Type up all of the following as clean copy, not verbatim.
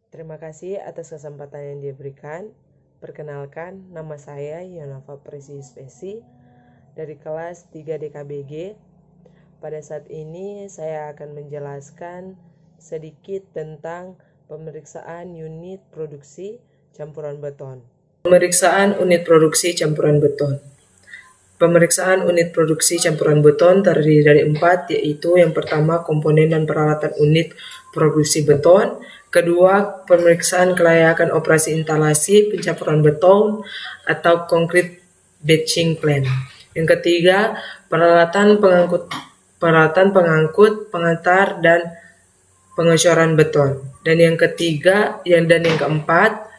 Terima kasih atas kesempatan yang diberikan. Perkenalkan, nama saya Yonava Presispesi dari kelas 3 DKBG. Pada saat ini saya akan menjelaskan sedikit tentang pemeriksaan unit produksi campuran beton. Pemeriksaan unit produksi campuran beton. Pemeriksaan unit produksi campuran beton terdiri dari 4, yaitu yang pertama komponen dan peralatan unit produksi beton, kedua pemeriksaan kelayakan operasi instalasi pencampuran beton atau concrete batching plan, yang ketiga peralatan pengangkut, pengantar dan pengecoran beton, dan yang keempat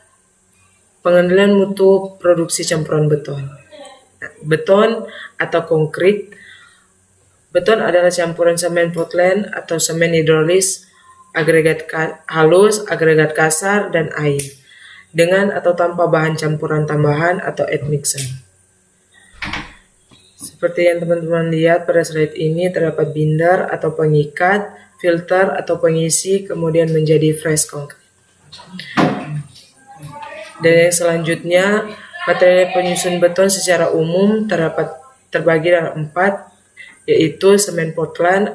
pengendalian mutu produksi campuran beton. Beton atau konkrit. Beton adalah campuran semen Portland atau semen hidrolis, agregat halus, agregat kasar, dan air, dengan atau tanpa bahan campuran tambahan atau admixture. Seperti yang teman-teman lihat pada slide ini, terdapat binder atau pengikat, filter atau pengisi, kemudian menjadi fresh concrete. Dan yang selanjutnya, materi penyusun beton secara umum terbagi dalam 4, yaitu semen Portland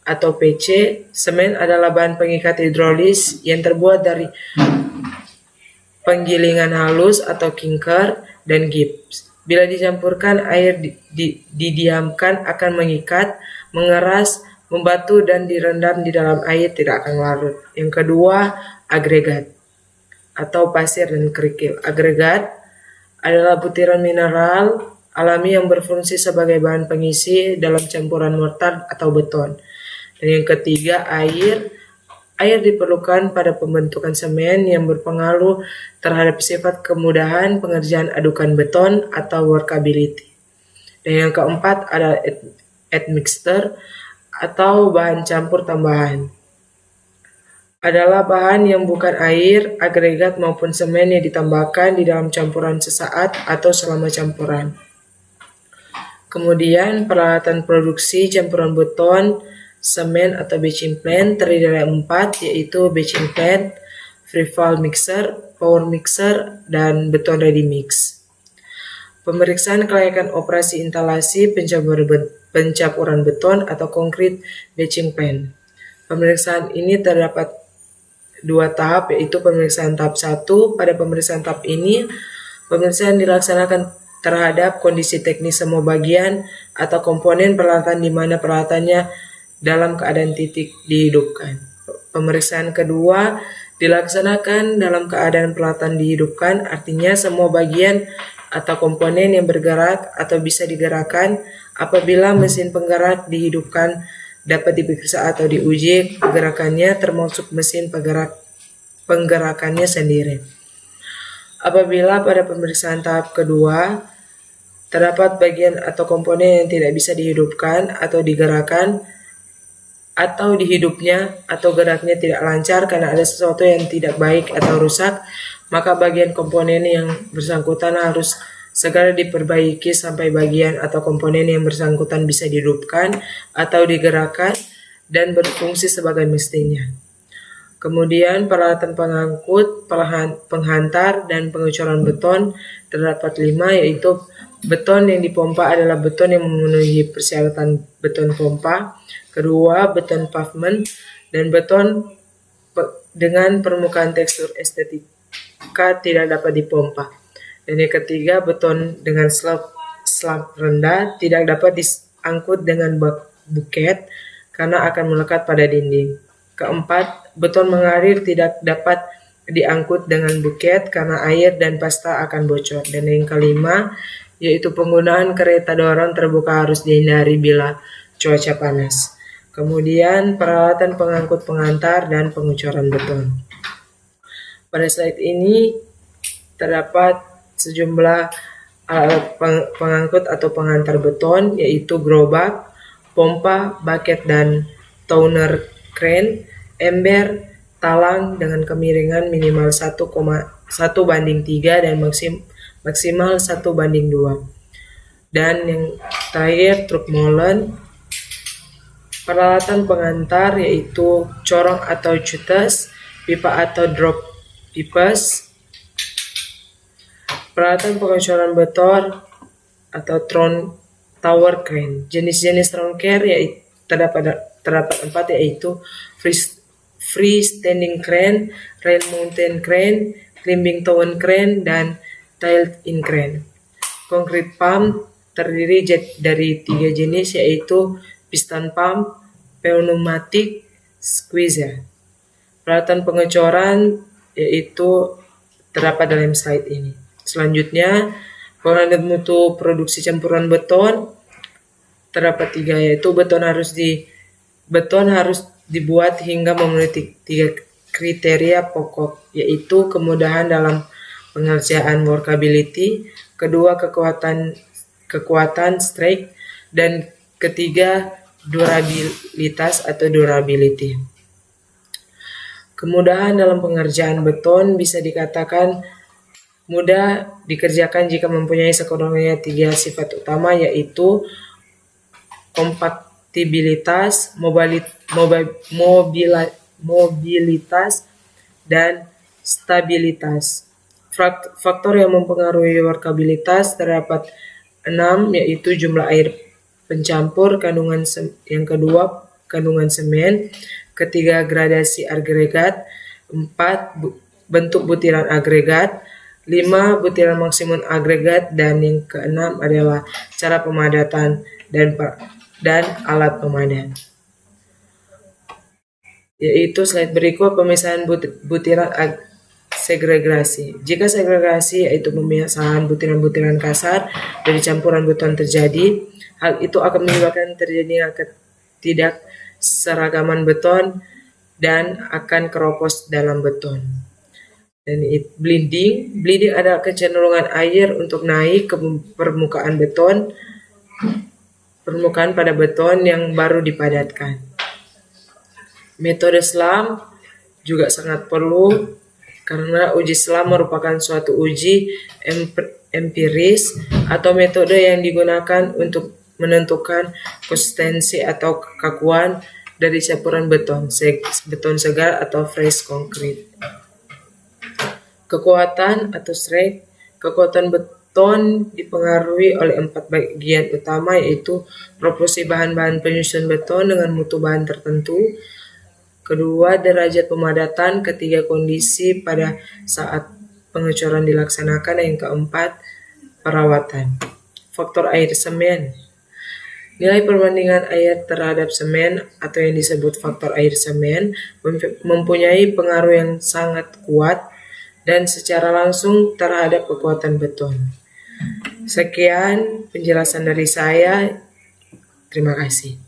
atau PC. Semen adalah bahan pengikat hidrolis yang terbuat dari penggilingan halus atau clinker dan gips. Bila dicampurkan air didiamkan akan mengikat, mengeras, membatu, dan direndam di dalam air tidak akan larut. Yang kedua, agregat atau pasir dan kerikil. Agregat adalah butiran mineral alami yang berfungsi sebagai bahan pengisi dalam campuran mortar atau beton. Dan yang ketiga, air. Air diperlukan pada pembentukan semen yang berpengaruh terhadap sifat kemudahan pengerjaan adukan beton atau workability. Dan yang keempat adalah admixture atau bahan campur tambahan. Adalah bahan yang bukan air, agregat maupun semen yang ditambahkan di dalam campuran sesaat atau selama campuran. Kemudian peralatan produksi campuran beton, semen atau batching plant terdiri dari 4, yaitu batching plant, free-fall mixer, power mixer, dan beton ready mix. Pemeriksaan kelayakan operasi instalasi pencampuran beton atau concrete batching plant. Pemeriksaan ini terdapat 2 tahap, yaitu pemeriksaan tahap 1. Pada pemeriksaan tahap ini, pemeriksaan dilaksanakan terhadap kondisi teknis semua bagian atau komponen peralatan di mana peralatannya dalam keadaan titik dihidupkan. Pemeriksaan kedua dilaksanakan dalam keadaan peralatan dihidupkan, artinya semua bagian atau komponen yang bergerak atau bisa digerakkan. Apabila mesin penggerak dihidupkan, dapat diperiksa atau diuji pergerakannya termasuk mesin penggerakannya sendiri. Apabila pada pemeriksaan tahap kedua terdapat bagian atau komponen yang tidak bisa dihidupkan atau digerakkan, atau dihidupnya atau geraknya tidak lancar karena ada sesuatu yang tidak baik atau rusak, maka bagian komponen yang bersangkutan harus segera diperbaiki sampai bagian atau komponen yang bersangkutan bisa dihidupkan atau digerakkan dan berfungsi sebagai mestinya. Kemudian peralatan pengangkut, penghantar, dan pengecoran beton terdapat 5, yaitu beton yang dipompa adalah beton yang memenuhi persyaratan beton pompa. Kedua, beton pavement dan beton dengan permukaan tekstur estetika tidak dapat dipompa. Dan yang ketiga, beton dengan slab rendah tidak dapat diangkut dengan buket karena akan melekat pada dinding. Keempat, beton mengalir tidak dapat diangkut dengan buket karena air dan pasta akan bocor. Dan yang kelima, yaitu penggunaan kereta dorong terbuka harus dihindari bila cuaca panas. Kemudian peralatan pengangkut, pengantar, dan pengecoran beton. Pada slide ini terdapat sejumlah alat pengangkut atau pengantar beton, yaitu gerobak, pompa, bucket, dan towner crane, ember, talang dengan kemiringan minimal 1:3 dan maksimal 1:2. Dan yang terakhir, truk molen. Peralatan pengantar yaitu corong atau chutes, pipa atau drop pipes, peralatan pengecoran beton atau tower crane. Jenis-jenis tower crane yaitu terdapat 4, yaitu freestanding crane, rail mountain crane, climbing tower crane, dan tiled-in crane. Concrete pump terdiri dari 3 jenis, yaitu piston pump, pneumatic, squeezer. Peralatan pengecoran yaitu terdapat dalam slide ini. Selanjutnya, penganut mutu produksi campuran beton terdapat 3, yaitu beton harus dibuat hingga memenuhi 3 kriteria pokok, yaitu kemudahan dalam pengerjaan workability, kedua kekuatan strike, dan ketiga durabilitas atau durability. Kemudahan dalam pengerjaan beton bisa dikatakan mudah dikerjakan jika mempunyai sekurang-kurangnya 3 sifat utama, yaitu kompatibilitas, mobilitas, dan stabilitas. Faktor yang mempengaruhi workabilitas terdapat 6, yaitu jumlah air pencampur, yang kedua kandungan semen, ketiga gradasi agregat, 4 bentuk butiran agregat, 5 butiran maksimum agregat, dan yang keenam adalah cara pemadatan dan alat pemadat. Yaitu slide berikut pemisahan butiran segregasi. Jika segregasi yaitu pemisahan butiran-butiran kasar dari campuran beton terjadi, hal itu akan menyebabkan terjadinya ketidakseragaman beton dan akan keropos dalam beton. Dan bleeding adalah kecenderungan air untuk naik ke permukaan pada beton yang baru dipadatkan. Metode SLAM juga sangat perlu karena uji SLAM merupakan suatu uji empiris atau metode yang digunakan untuk menentukan konsistensi atau kekakuan dari campuran beton segar atau fresh concrete. Kekuatan atau strength. Kekuatan beton dipengaruhi oleh 4 bagian utama, yaitu proporsi bahan-bahan penyusun beton dengan mutu bahan tertentu, kedua derajat pemadatan, ketiga kondisi pada saat pengecoran dilaksanakan, yang keempat perawatan. Faktor air semen. Nilai perbandingan air terhadap semen atau yang disebut faktor air semen mempunyai pengaruh yang sangat kuat dan secara langsung terhadap kekuatan beton. Sekian penjelasan dari saya. Terima kasih.